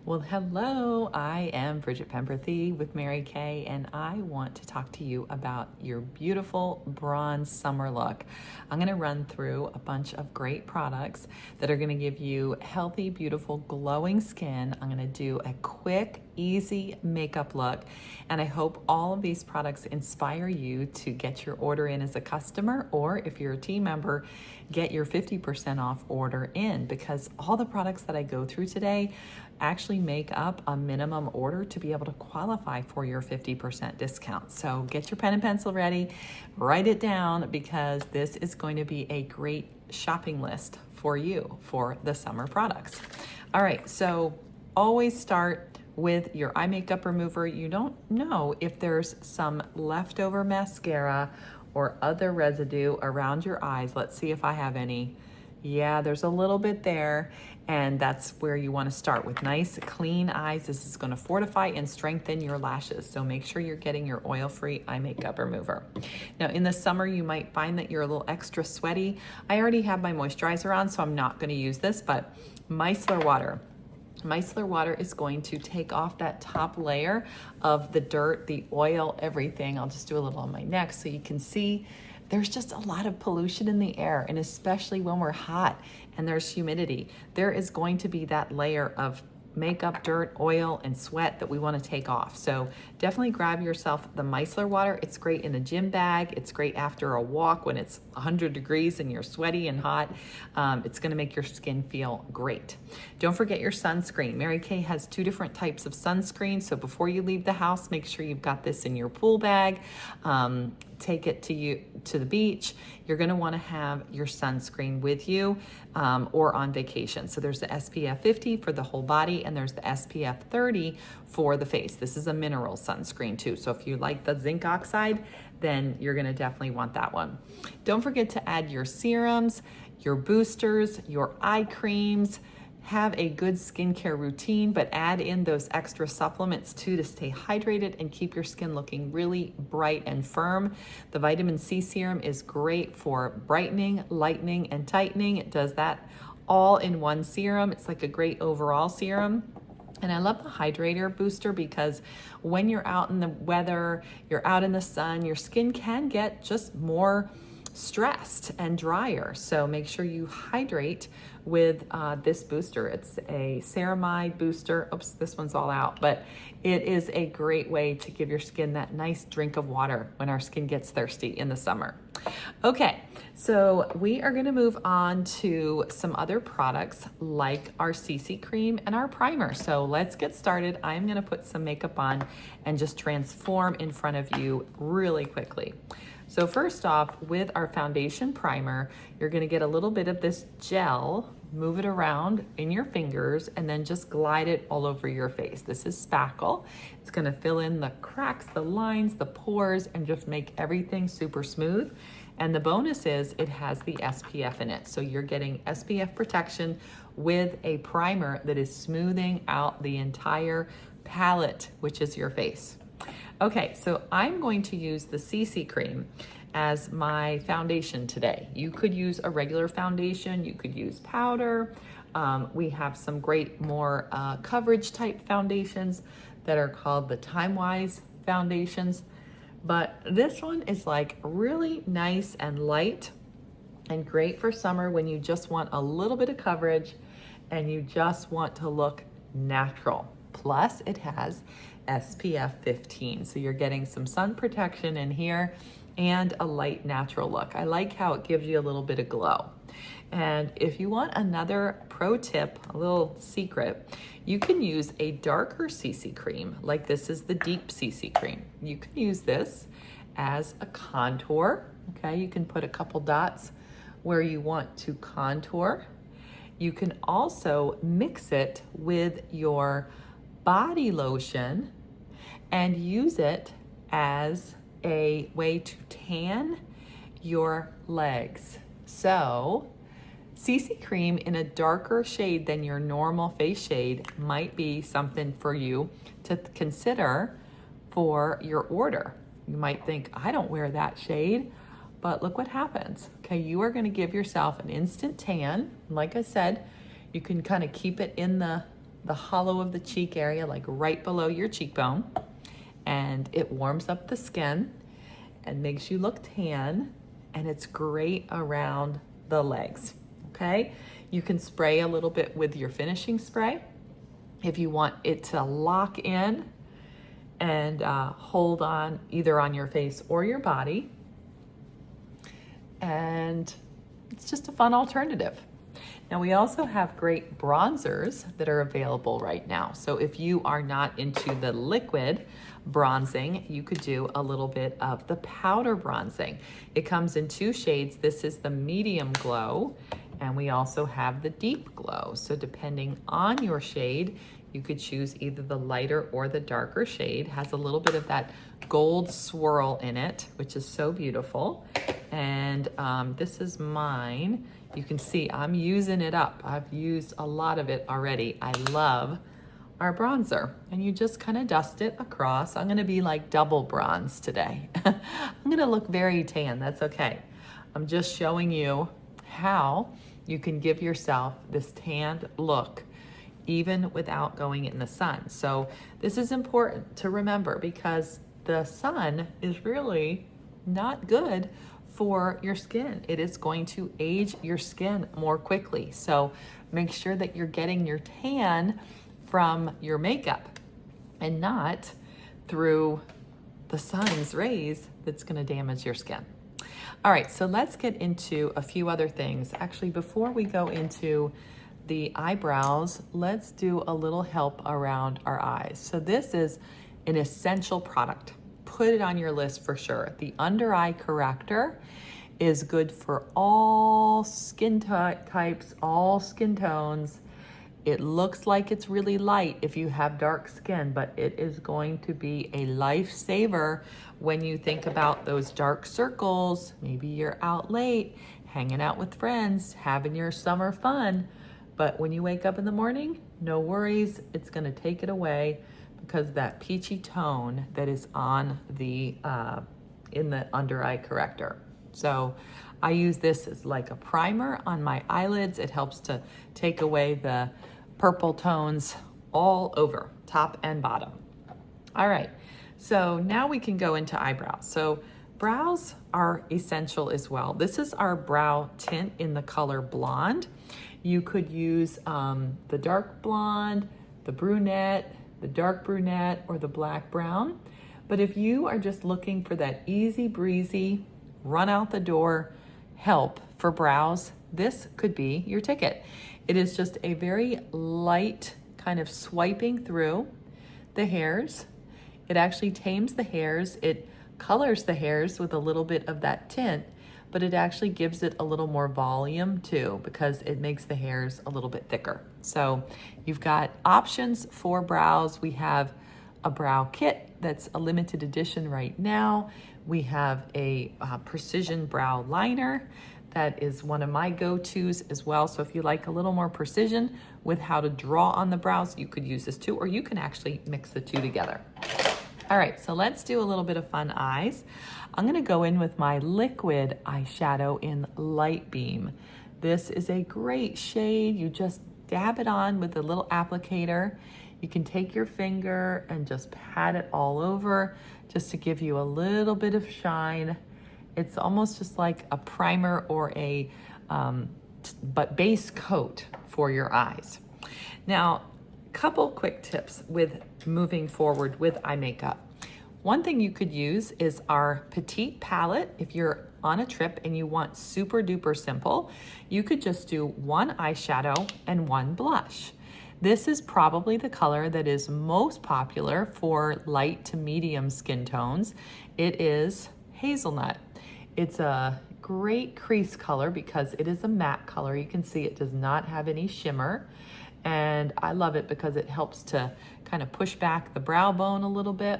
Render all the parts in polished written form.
Well, hello, I am Bridget Pemberthy with Mary Kay, and I want to talk to you about your beautiful bronze summer look. I'm going to run through a bunch of great products that are going to give you healthy, beautiful, glowing skin. I'm going to do a quick, easy makeup look, and I hope all of these products inspire you to get your order in as a customer, or if you're a team member, get your 50% off order in, because all the products that I go through today actually make up a minimum order to be able to qualify for your 50% discount. So get your pen and pencil ready, write it down, because this is going to be a great shopping list for you for the summer products. All right, so always start with your eye makeup remover. You don't know if there's some leftover mascara or other residue around your eyes. Let's see if I have any. Yeah, there's a little bit there, and that's where you want to start with nice, clean eyes. This is going to fortify and strengthen your lashes, so make sure you're getting your oil-free eye makeup remover. Now, in the summer, you might find that you're a little extra sweaty. I already have my moisturizer on, so I'm not going to use this, but micellar water. Micellar water is going to take off that top layer of the dirt, the oil, everything. I'll just do a little on my neck so you can see there's just a lot of pollution in the air, and especially when we're hot and there's humidity, there is going to be that layer of makeup, dirt, oil, and sweat that we want to take off. So definitely grab yourself the micellar water. It's great in a gym bag. It's great after a walk when it's 100 degrees and you're sweaty and hot. It's going to make your skin feel great. Don't forget your sunscreen. Mary Kay has 2 different types of sunscreen. So before you leave the house, make sure you've got this in your pool bag. Take it to the beach. You're going to want to have your sunscreen with you or on vacation. So there's the SPF 50 for the whole body, and there's the SPF 30 for the face. This is a mineral sunscreen too. So if you like the zinc oxide, then you're going to definitely want that one. Don't forget to add your serums, your boosters, your eye creams. Have a good skincare routine, but add in those extra supplements too to stay hydrated and keep your skin looking really bright and firm. The vitamin C serum is great for brightening, lightening, and tightening. It does that all in one serum. It's like a great overall serum. And I love the hydrator booster because when you're out in the weather, you're out in the sun, your skin can get just more stressed and drier. So make sure you hydrate with this booster. It's a ceramide booster. Oops, this one's all out, but it is a great way to give your skin that nice drink of water when our skin gets thirsty in the summer. Okay, so we are going to move on to some other products like our CC cream and our primer. So let's get started. I'm going to put some makeup on and just transform in front of you really quickly. So first off, with our foundation primer, you're going to get a little bit of this gel, move it around in your fingers, and then just glide it all over your face. This is spackle. It's going to fill in the cracks, the lines, the pores, and just make everything super smooth. And the bonus is it has the SPF in it. So you're getting SPF protection with a primer that is smoothing out the entire palette, which is your face. Okay, so I'm going to use the CC cream as my foundation today. You could use a regular foundation, you could use powder. We have some great more coverage type foundations that are called the Time-Wise foundations. But this one is like really nice and light and great for summer when you just want a little bit of coverage and you just want to look natural. Plus it has SPF 15. So you're getting some sun protection in here and a light natural look. I like how it gives you a little bit of glow. And if you want another pro tip, a little secret, you can use a darker CC cream, like this is the deep CC cream. You can use this as a contour, okay? You can put a couple dots where you want to contour. You can also mix it with your body lotion and use it as a way to tan your legs. So CC cream in a darker shade than your normal face shade might be something for you to consider for your order. You might think, I don't wear that shade, but look what happens. Okay, you are going to give yourself an instant tan. Like I said, you can kind of keep it in the the hollow of the cheek area, like right below your cheekbone. And it warms up the skin and makes you look tan. And it's great around the legs, okay? You can spray a little bit with your finishing spray if you want it to lock in and hold on either on your face or your body. And it's just a fun alternative. Now we also have great bronzers that are available right now. So if you are not into the liquid bronzing, you could do a little bit of the powder bronzing. It comes in 2 shades. This is the medium glow, and we also have the deep glow. So depending on your shade, you could choose either the lighter or the darker shade. Has a little bit of that gold swirl in it, which is so beautiful. And this is mine. You can see I'm using it up. I've used a lot of it already. I love our bronzer. And you just kind of dust it across. I'm gonna be like double bronze today. I'm gonna look very tan, that's okay. I'm just showing you how you can give yourself this tanned look even without going in the sun. So this is important to remember because the sun is really not good for your skin. It is going to age your skin more quickly. So make sure that you're getting your tan from your makeup and not through the sun's rays that's gonna damage your skin. All right, so let's get into a few other things. Actually, before we go into the eyebrows, let's do a little help around our eyes. So this is an essential product. Put it on your list for sure. The under eye corrector is good for all skin types, all skin tones. It looks like it's really light if you have dark skin, but it is going to be a lifesaver when you think about those dark circles. Maybe you're out late, hanging out with friends, having your summer fun. But when you wake up in the morning, no worries, it's gonna take it away because that peachy tone that is on the in the under eye corrector. So I use this as like a primer on my eyelids. It helps to take away the purple tones all over, top and bottom. All right, so now we can go into eyebrows. So brows are essential as well. This is our brow tint in the color blonde. You could use the dark blonde, the brunette, the dark brunette, or the black brown. But if you are just looking for that easy breezy, run out the door help for brows, this could be your ticket. It is just a very light kind of swiping through the hairs. It actually tames the hairs. It colors the hairs with a little bit of that tint, but it actually gives it a little more volume too because it makes the hairs a little bit thicker. So you've got options for brows. We have a brow kit that's a limited edition right now. We have a precision brow liner that is one of my go-tos as well. So if you like a little more precision with how to draw on the brows, you could use this too, or you can actually mix the two together. All right, so let's do a little bit of fun eyes. I'm gonna go in with my liquid eyeshadow in Light Beam. This is a great shade. You just dab it on with a little applicator. You can take your finger and just pat it all over just to give you a little bit of shine. It's almost just like a primer or a but base coat for your eyes. Now, couple quick tips with moving forward with eye makeup. One thing you could use is our Petite palette. If you're on a trip and you want super duper simple, you could just do one eyeshadow and one blush. This is probably the color that is most popular for light to medium skin tones. It is Hazelnut. It's a great crease color because it is a matte color. You can see it does not have any shimmer. And I love it because it helps to kind of push back the brow bone a little bit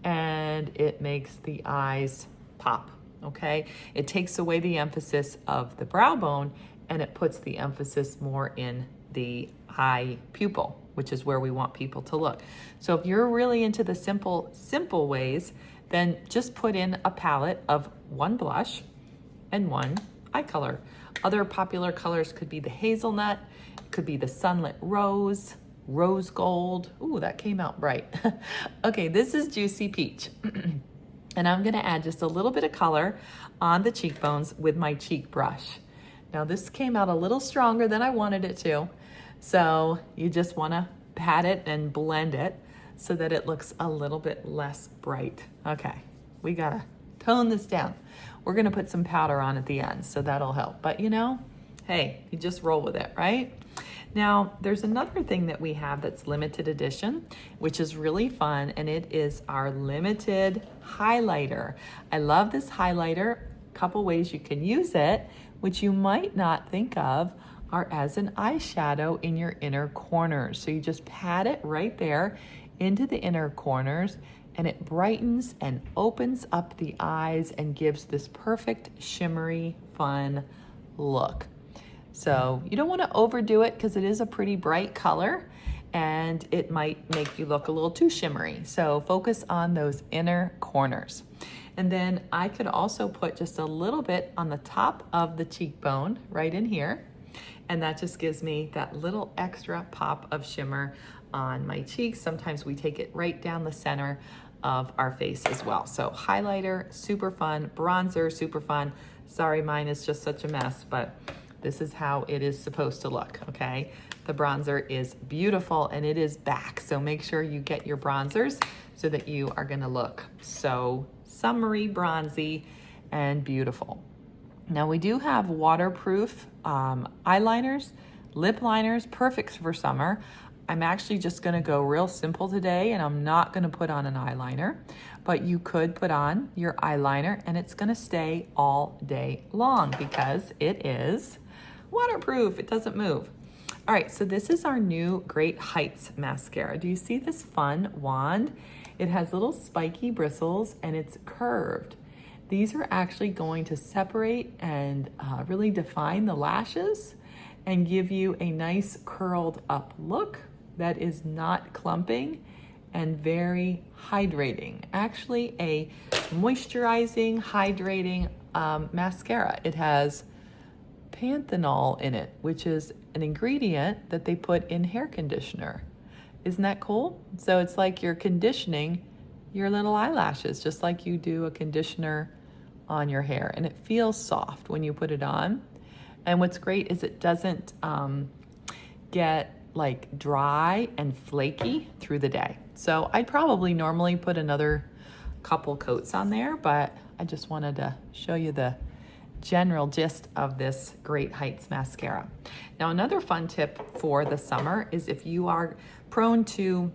and it makes the eyes pop, okay? It takes away the emphasis of the brow bone and it puts the emphasis more in the eye pupil, which is where we want people to look. So if you're really into the simple ways, then just put in a palette of one blush and one eye color. Other popular colors could be the Hazelnut, it could be the Sunlit Rose, rose gold. Ooh, that came out bright. Okay, this is Juicy Peach. And I'm gonna add just a little bit of color on the cheekbones with my cheek brush. Now this came out a little stronger than I wanted it to. So you just wanna pat it and blend it so that it looks a little bit less bright. Okay, we gotta tone this down. We're gonna put some powder on at the end, so that'll help. But you know, hey, you just roll with it, right? Now, there's another thing that we have that's limited edition, which is really fun, and it is our limited highlighter. I love this highlighter. A couple ways you can use it, which you might not think of, are as an eyeshadow in your inner corners. So you just pat it right there into the inner corners, and it brightens and opens up the eyes and gives this perfect shimmery, fun look. So you don't want to overdo it because it is a pretty bright color and it might make you look a little too shimmery. So focus on those inner corners. And then I could also put just a little bit on the top of the cheekbone right in here. And that just gives me that little extra pop of shimmer on my cheeks. Sometimes we take it right down the center of our face as well. So highlighter, super fun. Bronzer, super fun. Sorry, mine is just such a mess, but this is how it is supposed to look, okay? The bronzer is beautiful and it is back. So make sure you get your bronzers so that you are gonna look so summery, bronzy, and beautiful. Now we do have waterproof eyeliners, lip liners, perfect for summer. I'm actually just gonna go real simple today and I'm not gonna put on an eyeliner, but you could put on your eyeliner and it's gonna stay all day long because it is waterproof, it doesn't move. All right, so this is our new Great Heights mascara. Do you see this fun wand? It has little spiky bristles and it's curved. These are actually going to separate and really define the lashes and give you a nice curled up look that is not clumping and very hydrating. Actually a moisturizing, hydrating mascara. It has panthenol in it, which is an ingredient that they put in hair conditioner. Isn't that cool? So it's like you're conditioning your little eyelashes, just like you do a conditioner on your hair. And it feels soft when you put it on. And what's great is it doesn't get like dry and flaky through the day. So I'd probably normally put another couple coats on there, but I just wanted to show you the general gist of this Great Heights mascara. Now, another fun tip for the summer is if you are prone to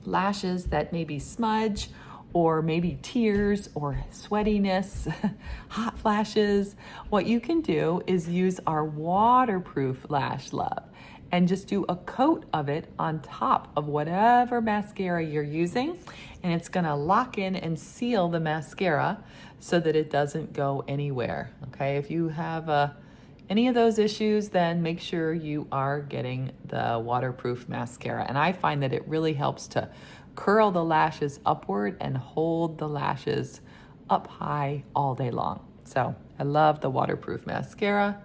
lashes that maybe smudge or maybe tears or sweatiness, hot flashes, what you can do is use our waterproof Lash Love and just do a coat of it on top of whatever mascara you're using, and it's gonna lock in and seal the mascara so that it doesn't go anywhere, okay? If you have any of those issues, then make sure you are getting the waterproof mascara. And I find that it really helps to curl the lashes upward and hold the lashes up high all day long. So I love the waterproof mascara.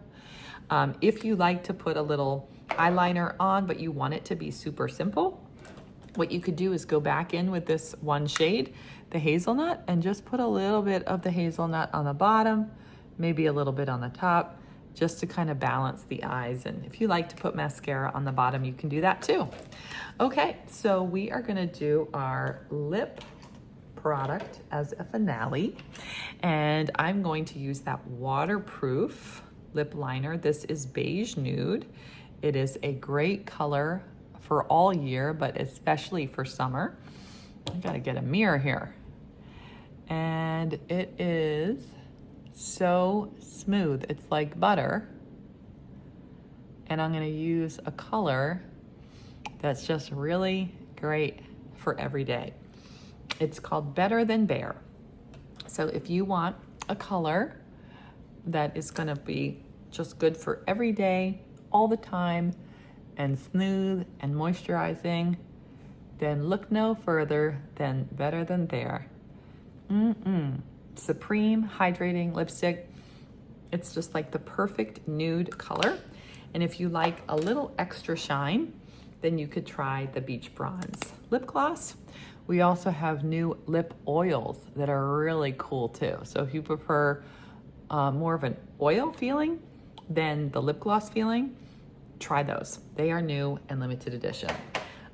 If you like to put a little eyeliner on, but you want it to be super simple, what you could do is go back in with this one shade, the hazelnut, and just put a little bit of the hazelnut on the bottom, maybe a little bit on the top, just to kind of balance the eyes. And if you like to put mascara on the bottom, you can do that too. Okay, so we are gonna do our lip product as a finale. And I'm going to use that waterproof lip liner. This is Beige Nude. It is a great color for all year, but especially for summer. I gotta get a mirror here. And it is so smooth. It's like butter. And I'm gonna use a color that's just really great for every day. It's called Better Than Bare. So if you want a color that is gonna be just good for every day, all the time, and smooth and moisturizing, then look no further than Better Than Bare. Supreme Hydrating Lipstick. It's just like the perfect nude color. And if you like a little extra shine, then you could try the Beach Bronze lip gloss. We also have new lip oils that are really cool too. So if you prefer more of an oil feeling than the lip gloss feeling, try those. They are new and limited edition.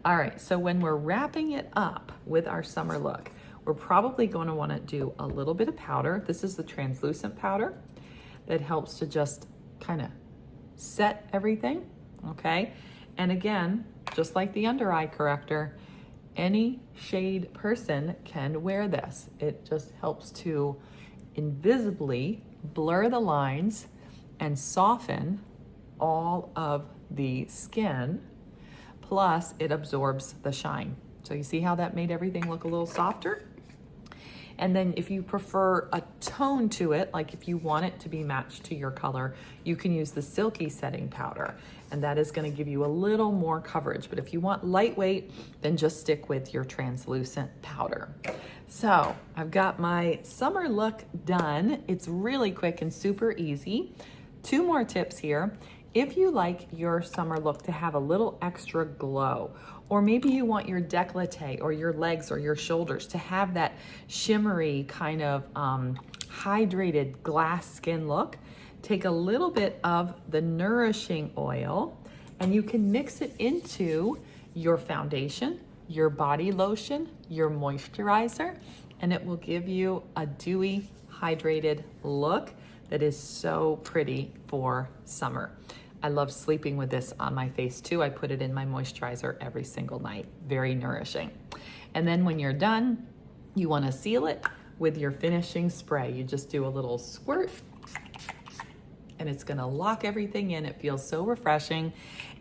All right, so when we're wrapping it up with our summer look, we're probably going to want to do a little bit of powder. This is the translucent powder that helps to just kind of set everything, okay? And again, just like the under eye corrector, any shade person can wear this. It just helps to invisibly blur the lines and soften all of the skin, plus it absorbs the shine. So you see how that made everything look a little softer? And then if you prefer a tone to it, like if you want it to be matched to your color, you can use the Silky Setting Powder, and that is going to give you a little more coverage. But if you want lightweight, then just stick with your translucent powder. So I've got my summer look done. It's really quick and super easy. 2 more tips here. If you like your summer look to have a little extra glow, or maybe you want your décolleté or your legs or your shoulders to have that shimmery kind of hydrated glass skin look, take a little bit of the nourishing oil and you can mix it into your foundation, your body lotion, your moisturizer, and it will give you a dewy, hydrated look that is so pretty for summer. I love sleeping with this on my face too. I put it in my moisturizer every single night. Very nourishing. And then when you're done, you want to seal it with your finishing spray. You just do a little squirt and it's going to lock everything in. It feels so refreshing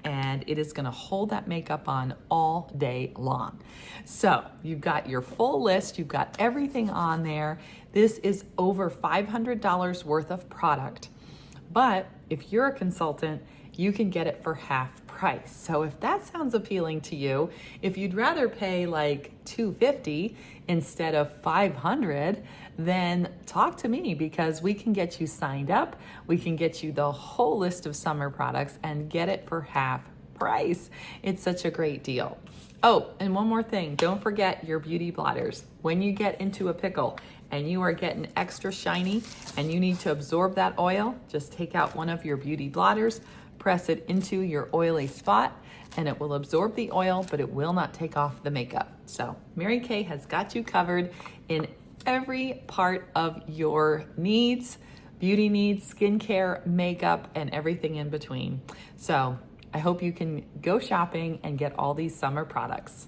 and it is going to hold that makeup on all day long. So you've got your full list. You've got everything on there. This is over $500 worth of product. But if you're a consultant, you can get it for half price. So if that sounds appealing to you, if you'd rather pay like $250 instead of $500, then talk to me because we can get you signed up. We can get you the whole list of summer products and get it for half price. It's such a great deal. Oh, and one more thing. Don't forget your beauty blotters. When you get into a pickle and you are getting extra shiny and you need to absorb that oil, just take out one of your beauty blotters, press it into your oily spot, and it will absorb the oil, but it will not take off the makeup. So Mary Kay has got you covered in every part of your needs, beauty needs, skincare, makeup, and everything in between. So I hope you can go shopping and get all these summer products.